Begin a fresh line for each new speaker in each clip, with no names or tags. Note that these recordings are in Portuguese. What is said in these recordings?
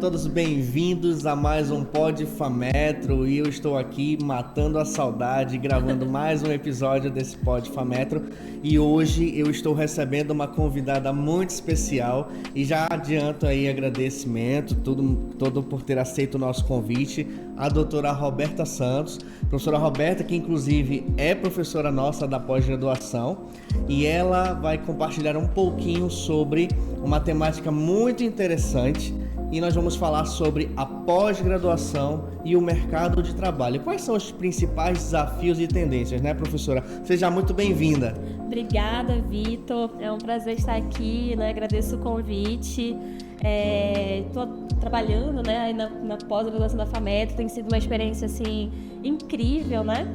todos bem-vindos a mais um Pod Fametro e eu estou aqui matando a saudade, gravando mais um episódio desse Pod Fametro e hoje eu estou recebendo uma convidada muito especial e já adianto aí agradecimento todo por ter aceito o nosso convite, a doutora Roberta Santos, professora Roberta, que inclusive é professora nossa da pós-graduação, e ela vai compartilhar um pouquinho sobre uma temática muito interessante e nós vamos falar sobre a pós-graduação e o mercado de trabalho. Quais são os principais desafios e tendências, né, professora? Seja muito bem-vinda.
Obrigada, Vitor. É um prazer estar aqui, né? Agradeço o convite. Estou trabalhando, né, na pós-graduação da FAMETRO, tem sido uma experiência assim, incrível, né?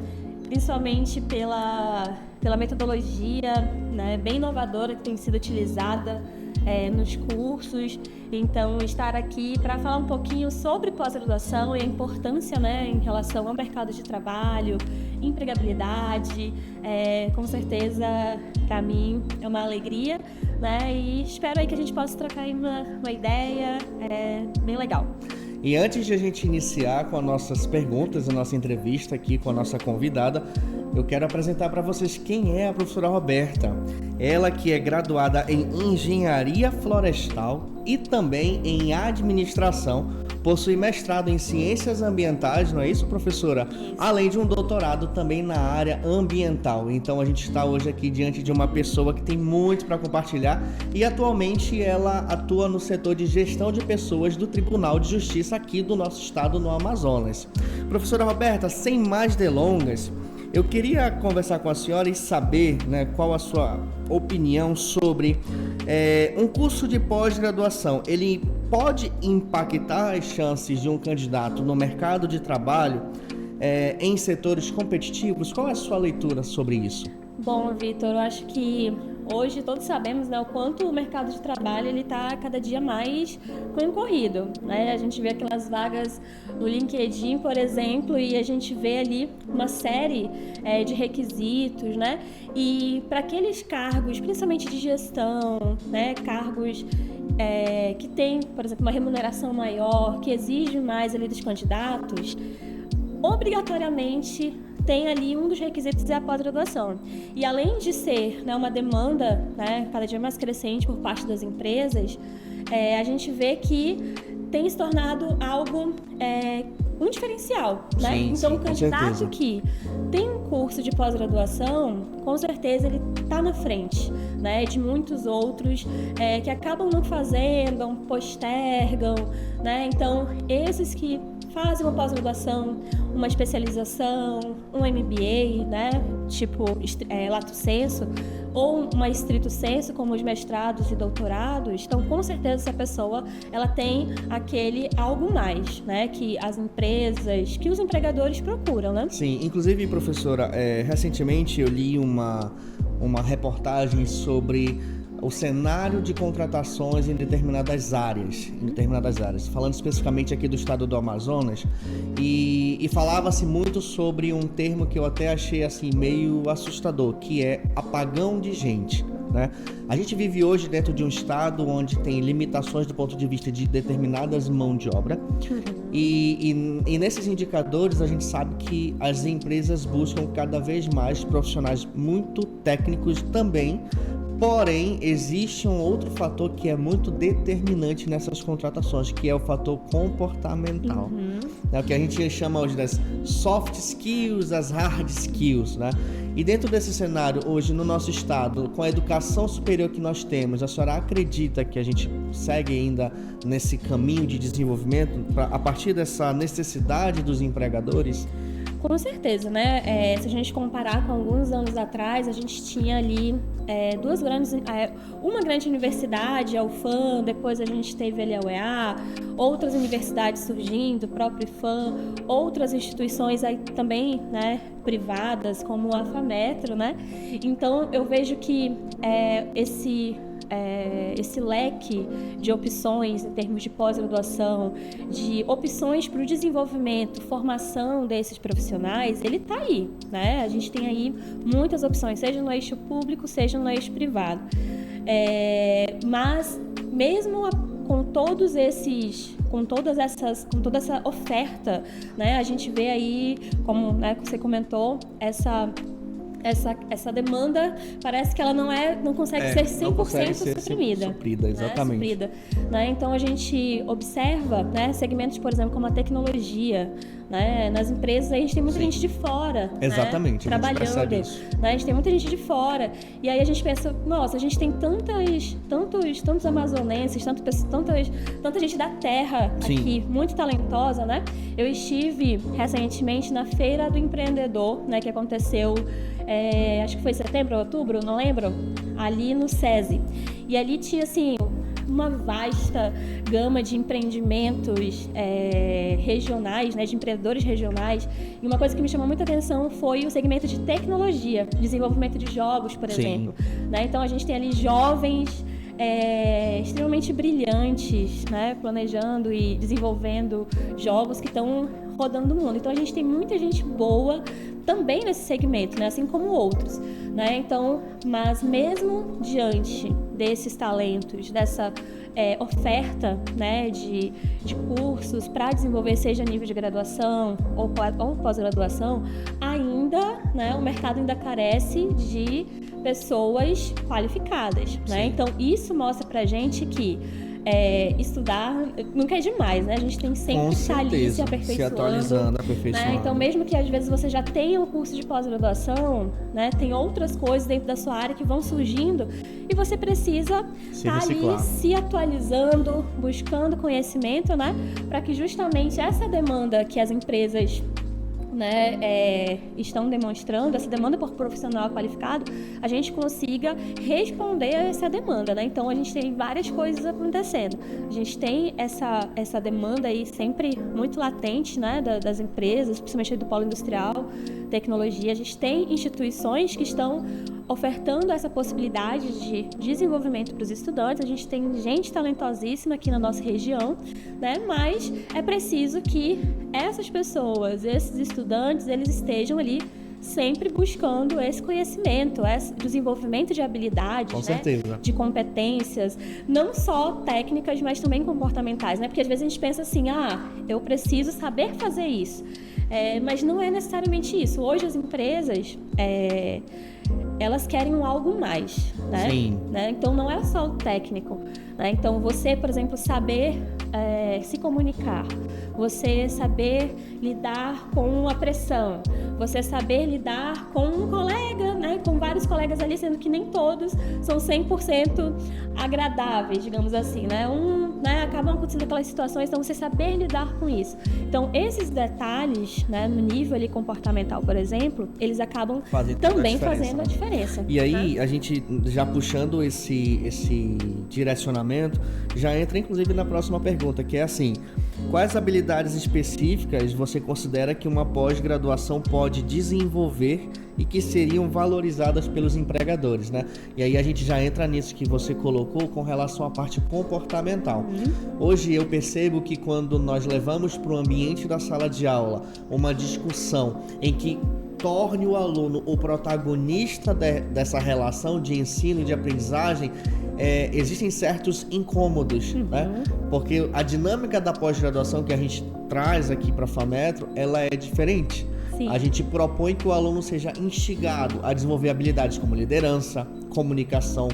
Principalmente pela metodologia, né, bem inovadora que tem sido utilizada nos cursos. Então, estar aqui para falar um pouquinho sobre pós-graduação e a importância, né, em relação ao mercado de trabalho, empregabilidade, com certeza, para mim, é uma alegria, né, e espero aí que a gente possa trocar aí uma ideia bem legal.
E antes de a gente iniciar com as nossas perguntas, a nossa entrevista aqui com a nossa convidada, eu quero apresentar para vocês quem é a professora Roberta. Ela que é graduada em Engenharia Florestal e também em Administração, possui mestrado em Ciências Ambientais, não é isso, professora?
Isso.
Além de um doutorado também na área ambiental. Então a gente está hoje aqui diante de uma pessoa que tem muito para compartilhar e atualmente ela atua no setor de gestão de pessoas do Tribunal de Justiça aqui do nosso estado, no Amazonas. Professora Roberta, sem mais delongas, eu queria conversar com a senhora e saber, né, qual a sua opinião sobre um curso de pós-graduação. Ele pode impactar as chances de um candidato no mercado de trabalho em setores competitivos? Qual é a sua leitura sobre isso?
Bom, Vitor, eu acho que hoje todos sabemos, né, o quanto o mercado de trabalho está cada dia mais concorrido, né? A gente vê aquelas vagas no LinkedIn, por exemplo, e a gente vê ali uma série de requisitos, né? E para aqueles cargos, principalmente de gestão, né, cargos que tem, por exemplo, uma remuneração maior, que exige mais ali dos candidatos, obrigatoriamente tem ali um dos requisitos é a pós-graduação. E além de ser, né, uma demanda, né, cada dia mais crescente por parte das empresas, a gente vê que tem se tornado algo um diferencial, né?
Sim,
então, o
com
candidato que tem um curso de pós-graduação, com certeza ele está na frente, né, de muitos outros que acabam não fazendo, postergam, né? Então, esses que fazem uma pós-graduação, uma especialização, um MBA, né, tipo lato sensu, ou uma stricto sensu, como os mestrados e doutorados. Então, com certeza, essa pessoa, ela tem aquele algo mais, né, que as empresas, que os empregadores procuram, né?
Sim, inclusive, professora, recentemente eu li uma reportagem sobre o cenário de contratações em determinadas áreas, falando especificamente aqui do estado do Amazonas, e falava-se muito sobre um termo que eu até achei assim meio assustador, que é apagão de gente, né? A gente vive hoje dentro de um estado onde tem limitações do ponto de vista de determinadas mãos de obra, e nesses indicadores a gente sabe que as empresas buscam cada vez mais profissionais muito técnicos também. Porém, existe um outro fator que é muito determinante nessas contratações, que é o fator comportamental. É o que a gente chama hoje das soft skills, as hard skills, né? E dentro desse cenário, hoje no nosso estado, com a educação superior que nós temos, a senhora acredita que a gente segue ainda nesse caminho de desenvolvimento a partir dessa necessidade dos empregadores?
Com certeza, né? Se a gente comparar com alguns anos atrás, a gente tinha ali uma grande universidade, a UFAM, depois a gente teve ali a UEA, outras universidades surgindo, o próprio IFAM, outras instituições aí também, né, privadas, como a FAMETRO, né? Então, eu vejo que esse leque de opções em termos de pós-graduação, de opções para o desenvolvimento, formação desses profissionais, ele está aí, né? A gente tem aí muitas opções, seja no eixo público, seja no eixo privado. Mas mesmo com todos esses com toda essa oferta, né, a gente vê aí, como, né, você comentou, essa demanda parece que ela não consegue ser 100% suprimida.
Suprida, exatamente.
Né? Então a gente observa, né, segmentos, por exemplo, como a tecnologia, né? Nas empresas a gente tem muita gente de fora,
exatamente,
né? Trabalhando, né? A gente tem muita gente de fora, e aí a gente pensa, nossa, a gente tem tantos amazonenses, tanta gente da terra aqui, muito talentosa, né? Eu estive recentemente na Feira do Empreendedor, né, que aconteceu, acho que foi setembro ou outubro, não lembro, ali no SESI, e ali tinha assim uma vasta gama de empreendimentos regionais, né, de empreendedores regionais. E uma coisa que me chamou muita atenção foi o segmento de tecnologia, desenvolvimento de jogos, por exemplo. Né? Então, a gente tem ali jovens extremamente brilhantes, né, planejando e desenvolvendo jogos que estão rodando o mundo. Então, a gente tem muita gente boa também nesse segmento, né, assim como outros, né? Então, mas mesmo diante desses talentos, dessa oferta, né, de cursos para desenvolver, seja nível de graduação ou pós-graduação, ainda, né, o mercado ainda carece de pessoas qualificadas, né? Então, isso mostra pra gente que estudar nunca é demais, né? A gente tem sempre que estar ali se aperfeiçoando. Se
atualizando, aperfeiçoando.
Né? Então, mesmo que às vezes você já tenha um curso de pós-graduação, né? Tem outras coisas dentro da sua área que vão surgindo e você precisa estar ali se atualizando, buscando conhecimento, né? Para que justamente essa demanda que as empresas, né, estão demonstrando, essa demanda por profissional qualificado, a gente consiga responder a essa demanda, né? Então, a gente tem várias coisas acontecendo. A gente tem essa demanda aí sempre muito latente, né, das empresas, principalmente do polo industrial, tecnologia. A gente tem instituições que estão ofertando essa possibilidade de desenvolvimento para os estudantes. A gente tem gente talentosíssima aqui na nossa região, né? Mas é preciso que essas pessoas, esses estudantes, eles estejam ali sempre buscando esse conhecimento, esse desenvolvimento de habilidades,
com certeza,
de competências, não só técnicas, mas também comportamentais, né? Porque às vezes a gente pensa assim, eu preciso saber fazer isso, mas não é necessariamente isso. Hoje as empresas elas querem algo mais, né?
Sim.
Né? Então não é só o técnico, né? Então você, por exemplo, saber se comunicar, você saber lidar com a pressão, você saber lidar com um colega, né? Com vários colegas ali, sendo que nem todos são 100% agradáveis, digamos assim, né? Acabam acontecendo aquelas situações, então você saber lidar com isso. Então esses detalhes, né, no nível ali comportamental, por exemplo, eles acabam também fazendo a diferença.
E aí, a gente já puxando esse direcionamento, já entra inclusive na próxima pergunta, que é assim: quais habilidades específicas você considera que uma pós-graduação pode desenvolver e que seriam valorizadas pelos empregadores, né? E aí a gente já entra nisso que você colocou com relação à parte comportamental. Hoje eu percebo que quando nós levamos para o ambiente da sala de aula uma discussão em que torne o aluno o protagonista dessa relação de ensino e de aprendizagem, existem certos incômodos, né? Porque a dinâmica da pós-graduação que a gente traz aqui para a FAMetro, ela é diferente.
Sim.
A gente propõe que o aluno seja instigado a desenvolver habilidades como liderança, comunicação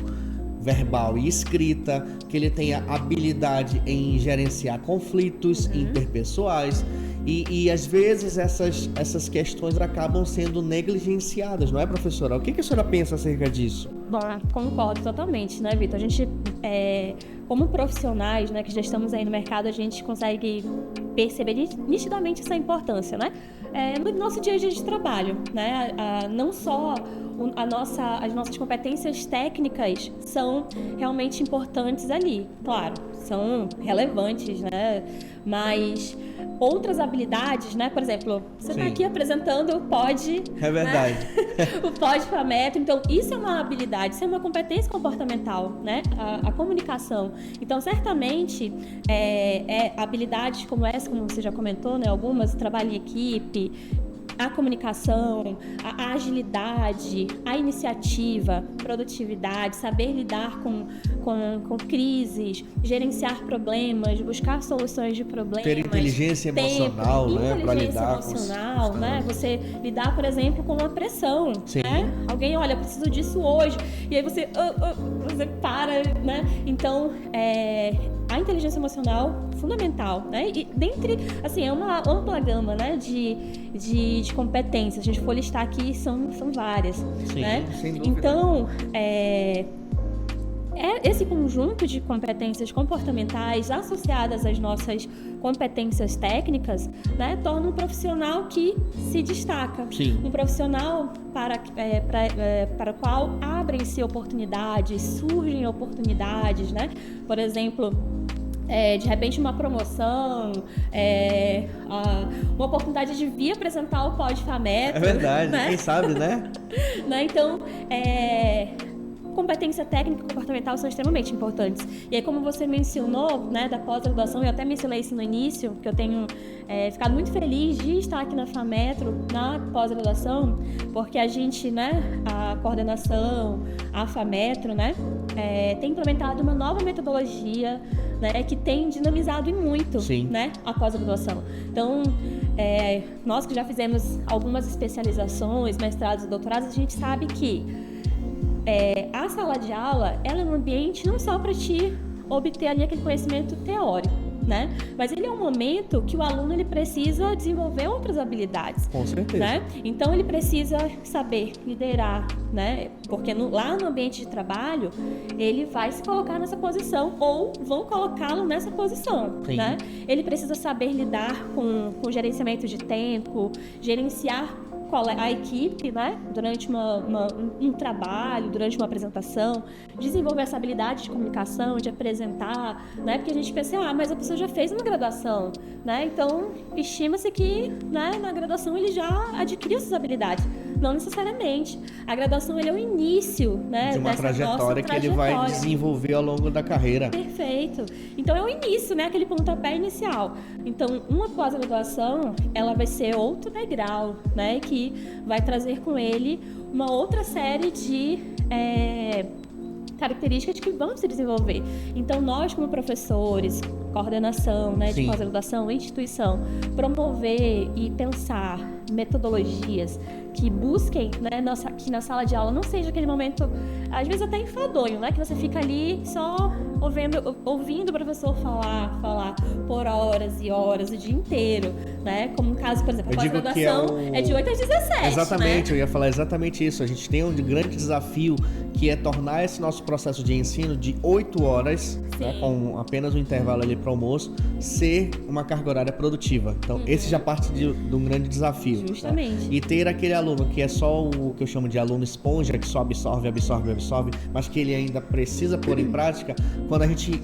verbal e escrita, que ele tenha habilidade em gerenciar conflitos interpessoais e às vezes essas questões acabam sendo negligenciadas, não é, professora? O que a senhora pensa acerca disso?
Bom, concordo totalmente, né, Vitor? A gente, como profissionais, né, que já estamos aí no mercado, a gente consegue perceber nitidamente essa importância, né? No nosso dia a dia de trabalho, né? Não só as nossas competências técnicas são realmente importantes ali, claro, são relevantes, né? Mas outras habilidades, né? Por exemplo, você está aqui apresentando o POD.
É verdade.
Né? O POD FAMetro. Então, isso é uma habilidade, isso é uma competência comportamental, né? A comunicação. Então, certamente, habilidades como essa, como você já comentou, né? Algumas, trabalho em equipe, a comunicação, a agilidade, a iniciativa, produtividade, saber lidar com crises, gerenciar problemas, buscar soluções de problemas.
Ter inteligência emocional, né? Para lidar
emocional, com né? Você lidar, por exemplo, com a pressão.
Sim.
Né? Alguém, olha, eu preciso disso hoje. E aí você para, né? Então, a inteligência emocional fundamental, né? E dentre, assim, é uma ampla gama, né? De competências. Se a gente for listar aqui, são várias.
Sim,
né?
sem dúvida.
Então, esse conjunto de competências comportamentais associadas às nossas competências técnicas, né, torna um profissional que se destaca.
Sim.
Um profissional para o qual abrem-se oportunidades, surgem oportunidades, né? Por exemplo, de repente uma promoção, uma oportunidade de vir apresentar o Pod Fametro.
É verdade,
né?
Quem sabe, né?
Então, competência técnica e comportamental são extremamente importantes. E aí, como você mencionou, né, da pós-graduação, eu até mencionei isso no início, que eu tenho ficado muito feliz de estar aqui na Fametro, na pós-graduação, porque a gente, né, a coordenação, a Fametro, né, tem implementado uma nova metodologia, né, que tem dinamizado e muito, né, a pós-graduação. Então, nós que já fizemos algumas especializações, mestrados e doutorados, a gente sabe que a sala de aula, ela é um ambiente não só para te obter ali aquele conhecimento teórico, né? Mas ele é um momento que o aluno ele precisa desenvolver outras habilidades.
Com certeza.
Né? Então ele precisa saber liderar, né? Porque lá no ambiente de trabalho, ele vai se colocar nessa posição ou vão colocá-lo nessa posição, né? Ele precisa saber lidar com gerenciamento de tempo, gerenciar a equipe, né, durante um trabalho, durante uma apresentação, desenvolver essa habilidade de comunicação, de apresentar, né, porque a gente pensa, mas a pessoa já fez uma graduação, né, então estima-se que, né, na graduação ele já adquiriu essas habilidades. Não necessariamente. A graduação ele é o início, né,
de uma trajetória que ele vai desenvolver ao longo da carreira.
Perfeito. Então é o início, né, aquele pontapé inicial. Então, uma pós-graduação, ela vai ser outro degrau, né, que vai trazer com ele uma outra série de características que vão se desenvolver. Então, nós como professores, coordenação, né, de pós-graduação, instituição, promover e pensar metodologias que busquem, né, que na sala de aula não seja aquele momento, às vezes até enfadonho, né, que você fica ali só ouvindo o professor falar por horas e horas, o dia inteiro, né, como um caso, por exemplo, a pós-graduação é de 8 às 17.
Exatamente,
né?
Eu ia falar exatamente isso. A gente tem um grande desafio que é tornar esse nosso processo de ensino de 8 horas, né, com apenas um intervalo ali para o almoço, ser uma carga horária produtiva. Então, esse já parte de um grande desafio.
Justamente.
Tá? E ter aquele aluno que é só o que eu chamo de aluno esponja, que só absorve, mas que ele ainda precisa pôr em prática, quando a gente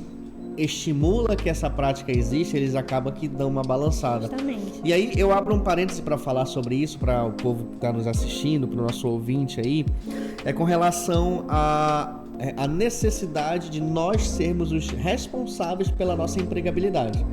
estimula que essa prática existe, eles acabam que dão uma balançada.
Justamente.
E aí eu abro um parêntese para falar sobre isso, para o povo que está nos assistindo, para o nosso ouvinte aí, com relação a necessidade de nós sermos os responsáveis pela nossa empregabilidade.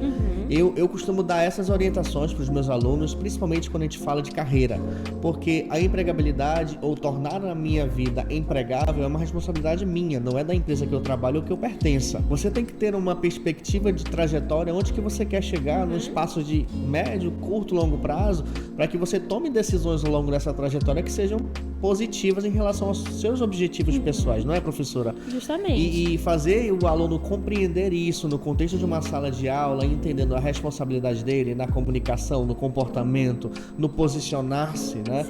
Eu costumo dar essas orientações para os meus alunos, principalmente quando a gente fala de carreira, porque a empregabilidade ou tornar a minha vida empregável é uma responsabilidade minha, não é da empresa que eu trabalho ou que eu pertença. Você tem que ter uma perspectiva de trajetória, onde que você quer chegar no espaço de médio, curto, longo prazo, para que você tome decisões ao longo dessa trajetória que sejam positivas em relação aos seus objetivos pessoais, não é, professora?
Justamente.
E fazer o aluno compreender isso no contexto de uma sala de aula, entendendo a responsabilidade dele na comunicação, no comportamento, no posicionar-se, né?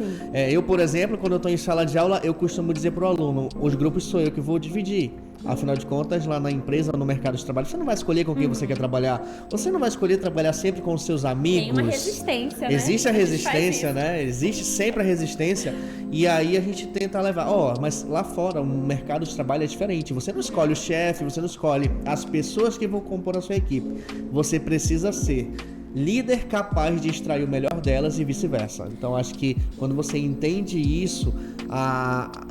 Eu, por exemplo, quando eu estou em sala de aula, eu costumo dizer para o aluno, os grupos sou eu que vou dividir. Afinal de contas, lá na empresa, no mercado de trabalho, você não vai escolher com quem você quer trabalhar. Você não vai escolher trabalhar sempre com os seus amigos.
Tem uma resistência, né?
Existe a resistência, né? Existe sempre a resistência. E aí a gente tenta levar. Mas lá fora, o mercado de trabalho é diferente. Você não escolhe o chefe, você não escolhe as pessoas que vão compor a sua equipe. Você precisa ser líder capaz de extrair o melhor delas e vice-versa. Então, acho que quando você entende isso,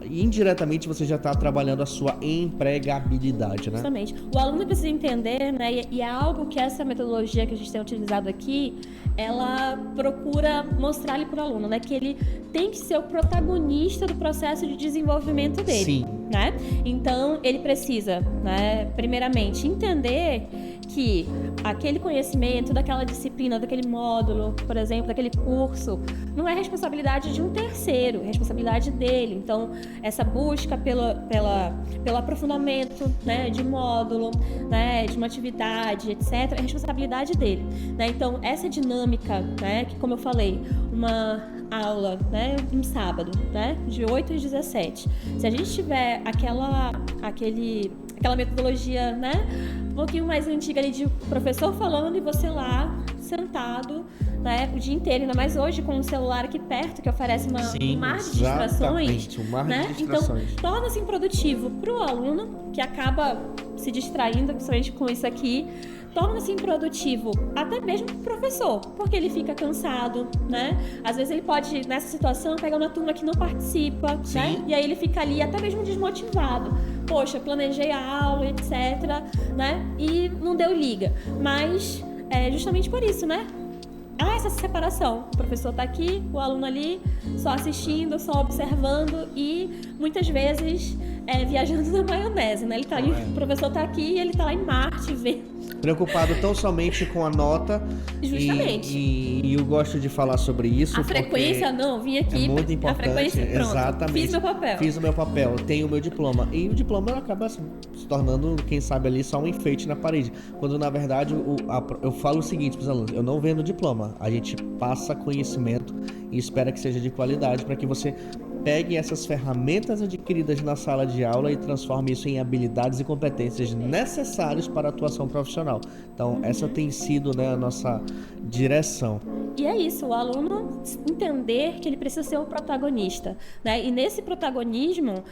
indiretamente você já está trabalhando a sua empregabilidade, né?
Justamente. O aluno precisa entender, né, e é algo que essa metodologia que a gente tem utilizado aqui, ela procura mostrar-lhe para o aluno, né, que ele tem que ser o protagonista do processo de desenvolvimento dele.
Sim.
Né? Então, ele precisa, né, primeiramente, entender que aquele conhecimento, daquela disciplina, daquele módulo, por exemplo, daquele curso, não é responsabilidade de um terceiro, é responsabilidade dele. Então, essa busca pelo aprofundamento, né, de módulo, né, de uma atividade, etc., é responsabilidade dele. Né? Então, essa dinâmica, né, que, como eu falei, uma aula, né, um sábado, né, de 8 às 17. Se a gente tiver aquela metodologia, né, um pouquinho mais antiga ali de professor falando e você lá sentado, né, o dia inteiro, ainda mais hoje com o celular aqui perto que oferece um mar de distrações,
um mar
né?
de distrações.
Então torna-se improdutivo para o aluno que acaba se distraindo, principalmente com isso aqui. Torna-se improdutivo até mesmo para o professor, porque ele fica cansado, né? Às vezes ele pode, nessa situação, pegar uma turma que não participa, né? E aí ele fica ali até mesmo desmotivado. Poxa, planejei a aula, etc, né? E não deu liga. Mas é justamente por isso, né? Há essa separação. O professor está aqui, o aluno ali, só assistindo, só observando e muitas vezes viajando na maionese, né? Ele tá ali, o professor está aqui e ele está lá em Marte vendo.
Preocupado tão somente com a nota.
Justamente.
E eu gosto de falar sobre isso.
A frequência, não, vim aqui.
É muito importante.
A frequência, pronto.
Exatamente.
Fiz meu papel.
Tenho o meu diploma. E o diploma acaba se tornando, quem sabe ali, só um enfeite na parede. Quando na verdade eu falo o seguinte para os alunos: eu não vendo diploma. A gente passa conhecimento e espera que seja de qualidade para que você pegue essas ferramentas adquiridas na sala de aula e transforme isso em habilidades e competências necessárias para a atuação profissional. Então, essa tem sido, né, a nossa direção.
E é isso, o aluno entender que ele precisa ser o protagonista, né? E nesse protagonismo,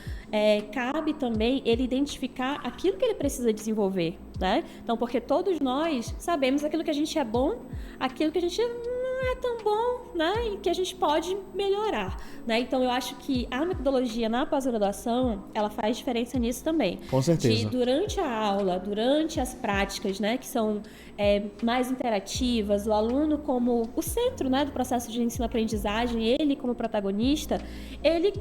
cabe também ele identificar aquilo que ele precisa desenvolver, né? Então, porque todos nós sabemos aquilo que a gente é bom, aquilo que a gente não é tão bom, né? E que a gente pode melhorar, né? Então, eu acho que a metodologia na pós-graduação, ela faz diferença nisso também.
Com certeza.
De, durante a aula, durante as práticas, né? Que são mais interativas, o aluno como o centro, né, do processo de ensino-aprendizagem, ele como protagonista, ele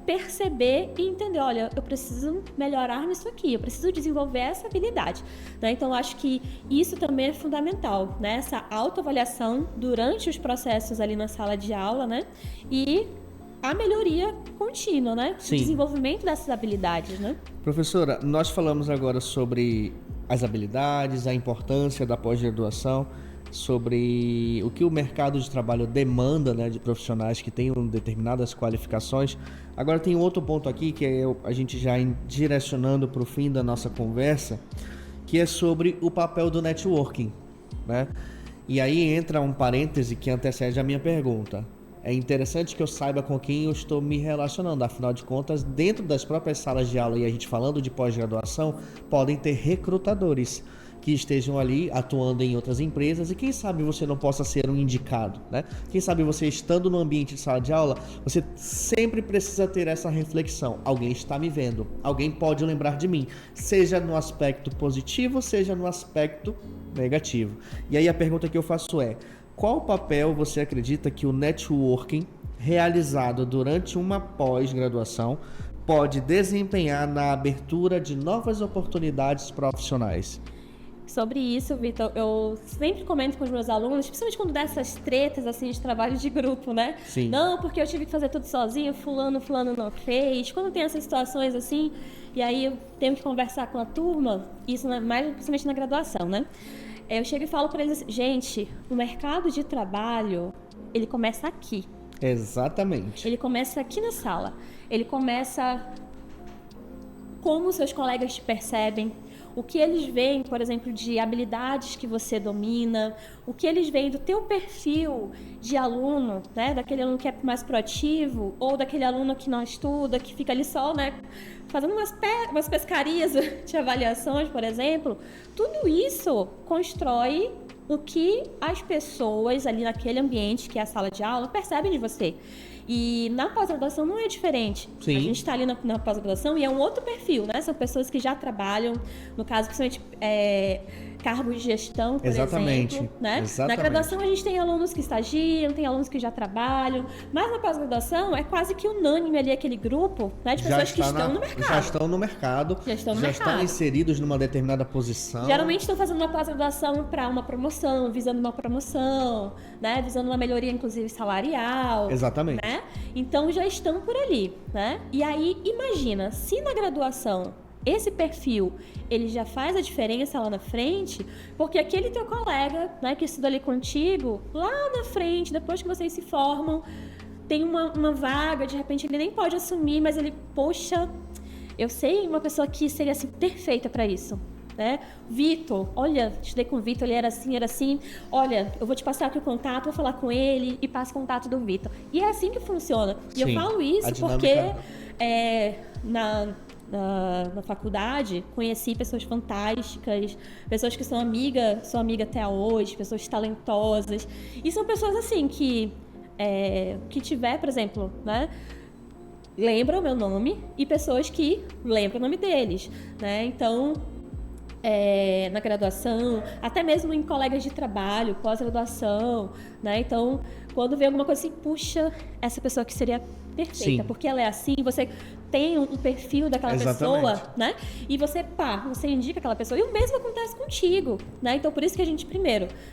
perceber e entender, olha, eu preciso melhorar nisso aqui, eu preciso desenvolver essa habilidade, né? Então, eu acho que isso também é fundamental, né? Essa autoavaliação durante os processos ali na sala de aula, né? E a melhoria contínua, né?
Sim.
O desenvolvimento dessas habilidades, né?
Professora, nós falamos agora sobre as habilidades, a importância da pós-graduação, sobre o que o mercado de trabalho demanda, né, de profissionais que tenham determinadas qualificações. Agora tem um outro ponto aqui que é a gente já direcionando para o fim da nossa conversa, que é sobre o papel do networking, né? E aí entra um parêntese que antecede a minha pergunta. É interessante que eu saiba com quem eu estou me relacionando. Afinal de contas, dentro das próprias salas de aula, e a gente falando de pós-graduação, podem ter recrutadores que estejam ali atuando em outras empresas e quem sabe você não possa ser um indicado, né? Quem sabe você estando no ambiente de sala de aula, você sempre precisa ter essa reflexão. Alguém está me vendo, alguém pode lembrar de mim, seja no aspecto positivo, seja no aspecto negativo. E aí a pergunta que eu faço é: qual papel você acredita que o networking realizado durante uma pós-graduação pode desempenhar na abertura de novas oportunidades profissionais?
Sobre isso, Vitor, eu sempre comento com os meus alunos, principalmente quando dá essas tretas assim, de trabalho de grupo, né?
Sim.
Não, porque eu tive que fazer tudo sozinho, fulano não fez. Quando tem essas situações assim, e aí eu tenho que conversar com a turma, isso mais principalmente na graduação, né? Eu chego e falo para eles assim: gente, o mercado de trabalho, ele começa aqui.
Exatamente.
Ele começa aqui na sala. Ele começa como seus colegas te percebem, o que eles veem, por exemplo, de habilidades que você domina, o que eles veem do teu perfil de aluno, né? Daquele aluno que é mais proativo ou daquele aluno que não estuda, que fica ali só, né, fazendo umas pescarias de avaliações, por exemplo, tudo isso constrói o que as pessoas ali naquele ambiente, que é a sala de aula, percebem de você. E na pós-graduação não é diferente.
Sim.
A gente está ali na pós-graduação e é um outro perfil, né? São pessoas que já trabalham, no caso, principalmente cargos de gestão, por
Exatamente.
exemplo. Né?
Exatamente.
Na graduação a gente tem alunos que estagiam, tem alunos que já trabalham, mas na pós-graduação é quase que unânime ali aquele grupo, né, de pessoas que estão no mercado.
Já estão no mercado. Já estão inseridos numa determinada posição.
Geralmente estão fazendo uma pós-graduação para uma promoção, visando uma promoção, né? Visando uma melhoria, inclusive, salarial.
Exatamente.
Né? Então já estão por ali, né? E aí, imagina, se na graduação esse perfil, ele já faz a diferença lá na frente, porque aquele teu colega, né, que estuda ali contigo, lá na frente, depois que vocês se formam, tem uma vaga, de repente ele nem pode assumir, mas ele, poxa, eu sei uma pessoa que seria assim perfeita para isso. Né? Vitor, olha, estudei com o Vitor, ele era assim, olha, eu vou te passar aqui o contato, vou falar com ele e passo o contato do Vitor. E é assim que funciona. E
Sim,
eu falo isso porque na faculdade conheci pessoas fantásticas, pessoas que são amiga até hoje, pessoas talentosas. E são pessoas assim que tiver, por exemplo, né? Lembram o meu nome e pessoas que lembram o nome deles, né? Então, na graduação, até mesmo em colegas de trabalho, pós-graduação, né? Então, quando vê alguma coisa assim, puxa, essa pessoa que seria perfeita, porque ela é assim, você tem um perfil daquela pessoa, né? E você indica aquela pessoa. E o mesmo acontece contigo, né? Então, por isso que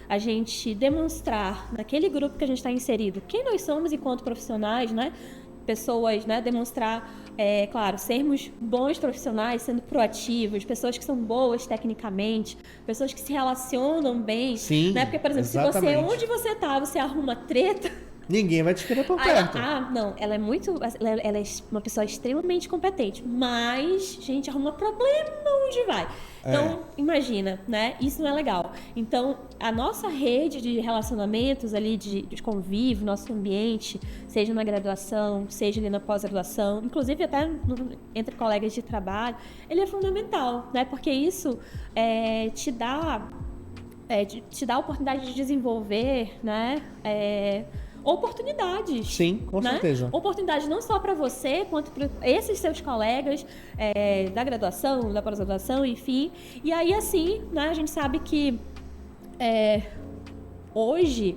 a gente demonstrar naquele grupo que a gente está inserido quem nós somos enquanto profissionais, né? Pessoas, né? Demonstrar, claro, sermos bons profissionais, sendo proativos, pessoas que são boas tecnicamente, pessoas que se relacionam bem.
Sim,
né? Porque, por exemplo,
exatamente.
se onde você tá, você arruma treta,
ninguém vai te querer por perto.
Não, ela é uma pessoa extremamente competente, mas, gente, arruma problema onde vai. Então, imagina, né? Isso não é legal. Então, a nossa rede de relacionamentos ali, de convívio, nosso ambiente, seja na graduação, seja ali na pós-graduação, inclusive até entre colegas de trabalho, ele é fundamental, né? Porque isso te dá a oportunidade de desenvolver, né? Oportunidades.
Sim, com certeza.
Oportunidades não só para você, quanto para esses seus colegas da graduação, da pós-graduação, enfim. E aí, assim, né, a gente sabe que hoje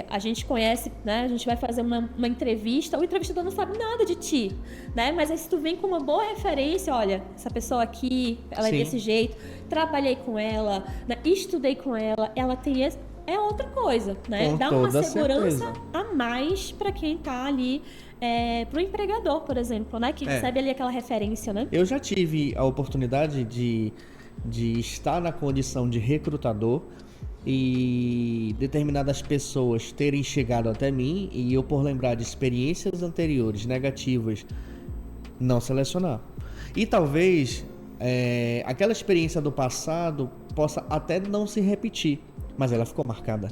a gente conhece, né, a gente vai fazer uma entrevista, o entrevistador não sabe nada de ti, né? Mas aí se tu vem com uma boa referência, olha, essa pessoa aqui, ela
Sim.
é desse jeito, trabalhei com ela, né, estudei com ela, ela tem esse... É outra coisa, né?
Com
Dá uma
toda
segurança
certeza.
a mais para quem tá ali, pro empregador, por exemplo, né? Que recebe ali aquela referência, né?
Eu já tive a oportunidade de estar na condição de recrutador e determinadas pessoas terem chegado até mim e eu, por lembrar de experiências anteriores negativas, não selecionar. E talvez aquela experiência do passado possa até não se repetir, mas ela ficou marcada.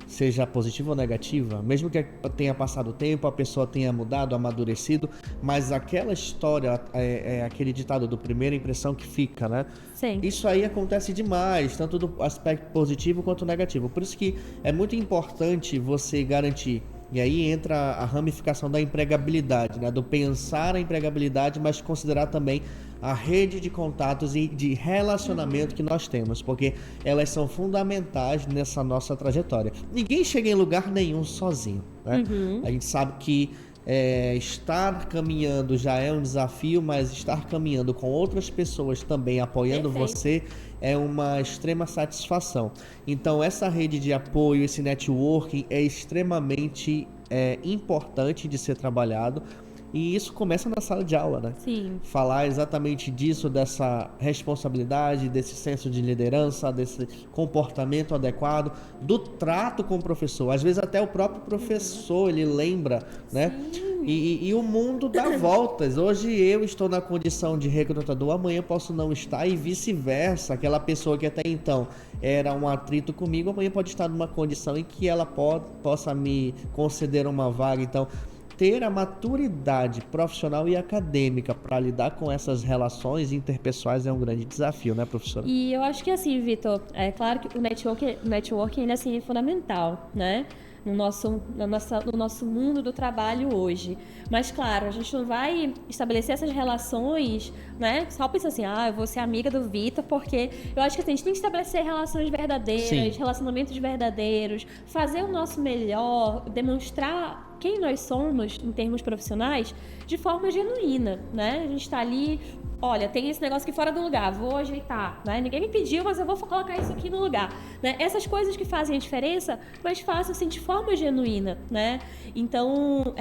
Seja positiva ou negativa, mesmo que tenha passado o tempo, a pessoa tenha mudado, amadurecido, mas aquela história, aquele ditado do primeira impressão que fica, né?
Sim.
Isso aí acontece demais, tanto do aspecto positivo quanto negativo. Por isso que é muito importante você garantir. E aí entra a ramificação da empregabilidade, né? Do pensar a empregabilidade, mas considerar também a rede de contatos e de relacionamento que nós temos, porque elas são fundamentais nessa nossa trajetória. Ninguém chega em lugar nenhum sozinho, né? A gente sabe que estar caminhando já é um desafio, mas estar caminhando com outras pessoas também apoiando você é uma extrema satisfação. Então essa rede de apoio, esse networking é extremamente importante de ser trabalhado. E isso começa na sala de aula, né?
Sim.
Falar exatamente disso, dessa responsabilidade, desse senso de liderança, desse comportamento adequado, do trato com o professor. Às vezes até o próprio professor, ele lembra, né? E o mundo dá voltas. Hoje eu estou na condição de recrutador, amanhã posso não estar e vice-versa. Aquela pessoa que até então era um atrito comigo, amanhã pode estar numa condição em que ela possa me conceder uma vaga. Então, ter a maturidade profissional e acadêmica para lidar com essas relações interpessoais é um grande desafio, né, professora?
E eu acho que assim, Vitor, é claro que o networking ele, assim, é fundamental, né? No nosso mundo do trabalho hoje. Mas, claro, a gente não vai estabelecer essas relações, né? Só pensar assim, eu vou ser amiga do Vitor, porque eu acho que assim, a gente tem que estabelecer relações verdadeiras, sim, relacionamentos verdadeiros, fazer o nosso melhor, demonstrar quem nós somos em termos profissionais de forma genuína, né? A gente está ali, olha, tem esse negócio aqui fora do lugar, vou ajeitar, né? Ninguém me pediu, mas eu vou colocar isso aqui no lugar, né? Essas coisas que fazem a diferença, mas façam assim de forma genuína, né? Então,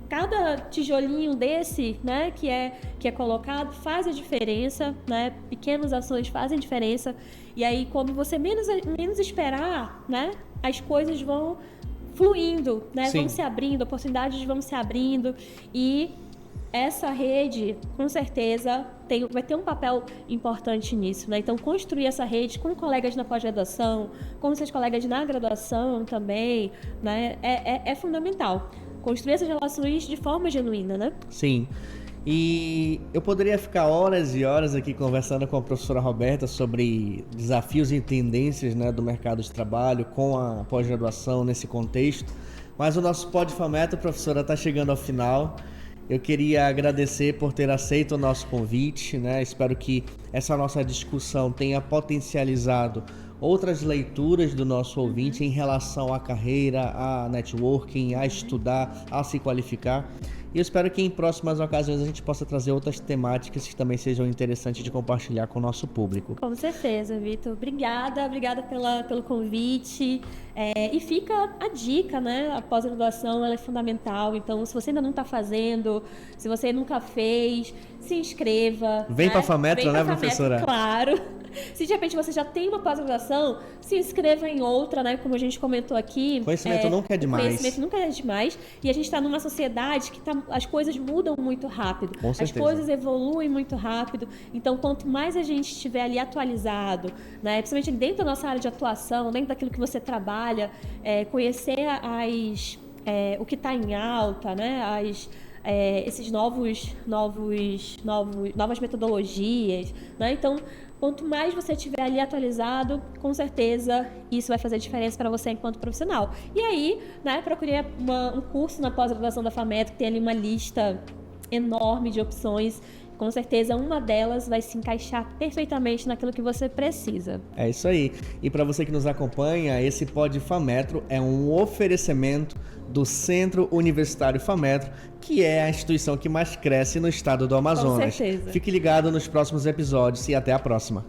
cada tijolinho desse, né, que é colocado faz a diferença, né? Pequenas ações fazem diferença. E aí, quando você menos esperar, né, as coisas vão fluindo, né? Sim. Vão se abrindo, oportunidades vão se abrindo e essa rede, com certeza, vai ter um papel importante nisso, né? Então, construir essa rede com colegas na pós-graduação, com seus colegas na graduação também, né? É fundamental. Construir essas relações de forma genuína, né?
Sim. E eu poderia ficar horas e horas aqui conversando com a professora Roberta sobre desafios e tendências, né, do mercado de trabalho com a pós-graduação nesse contexto, mas o nosso PodFametro, professora, está chegando ao final. Eu queria agradecer por ter aceito o nosso convite, né? Espero que essa nossa discussão tenha potencializado outras leituras do nosso ouvinte em relação à carreira, a networking, a estudar, a se qualificar. E eu espero que em próximas ocasiões a gente possa trazer outras temáticas que também sejam interessantes de compartilhar com o nosso público.
Com certeza, Vitor. Obrigada pelo convite. E fica a dica, né? A pós-graduação ela é fundamental. Então, se você ainda não está fazendo, se você nunca fez, se inscreva.
Vem para a Fametro, né, professora?
Claro. Se de repente você já tem uma pós-graduação, se inscreva em outra, né? Como a gente comentou aqui.
Conhecimento nunca é demais.
Conhecimento nunca é demais. E a gente está numa sociedade que as coisas mudam muito rápido.
Com certeza.
As coisas evoluem muito rápido. Então, quanto mais a gente estiver ali atualizado, né? Principalmente dentro da nossa área de atuação, dentro daquilo que você trabalha, conhecer o que está em alta, né? Esses novas metodologias, né? Então, quanto mais você estiver ali atualizado, com certeza isso vai fazer diferença para você enquanto profissional. E aí, né, procurei um curso na pós-graduação da Fametro, que tem ali uma lista enorme de opções. Com certeza uma delas vai se encaixar perfeitamente naquilo que você precisa.
É isso aí. E para você que nos acompanha, esse PodFametro é um oferecimento do Centro Universitário Fametro, que é a instituição que mais cresce no estado do Amazonas.
Com certeza.
Fique ligado nos próximos episódios e até a próxima.